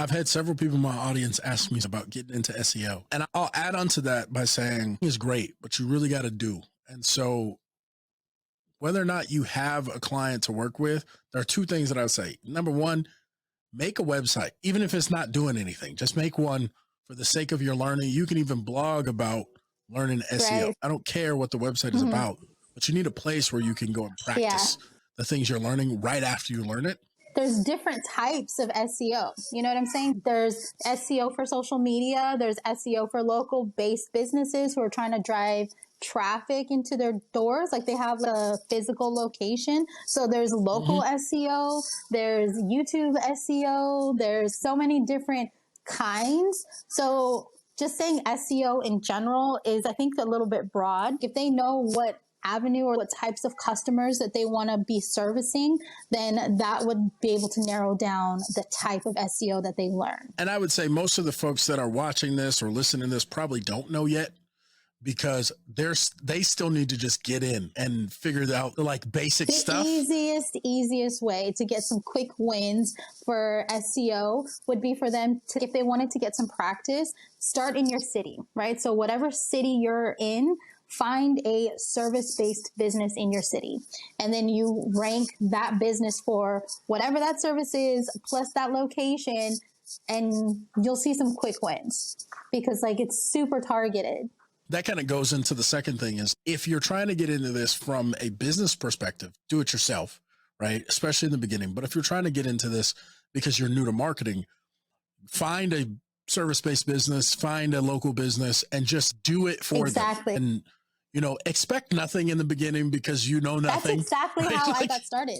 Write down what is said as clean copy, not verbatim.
I've had several people in my audience ask me about getting into SEO. And I'll add on to that by saying it's great, but you really got to do. And so whether or not you have a client to work with, there are two things that I would say. Number one, make a website, even if it's not doing anything, just make one for the sake of your learning. You can even blog about learning SEO. Right. I don't care what the website is about, but you need a place where you can go and practice the things you're learning right after you learn it. There's different types of SEO. You know what I'm saying? There's SEO for social media. There's SEO for local based businesses who are trying to drive traffic into their doors. Like they have a physical location. So there's local SEO. There's YouTube SEO. There's so many different kinds. So just saying SEO in general is, I think, a little bit broad. If they know what avenue or what types of customers that they want to be servicing, then that would be able to narrow down the type of SEO that they learn. And I would say most of the folks that are watching this or listening to this probably don't know yet, because they still need to just get in and figure out like basic stuff. The easiest way to get some quick wins for SEO would be for them to, if they wanted to get some practice, start in your city, right? So whatever city you're in, find a service-based business in your city. And then you rank that business for whatever that service is, plus that location, and you'll see some quick wins because like it's super targeted. That kind of goes into the second thing is if you're trying to get into this from a business perspective, do it yourself, right? Especially in the beginning. But if you're trying to get into this because you're new to marketing, find a service-based business, find a local business, and just do it for them. And, you know, expect nothing in the beginning because you know nothing. That's exactly how I got started.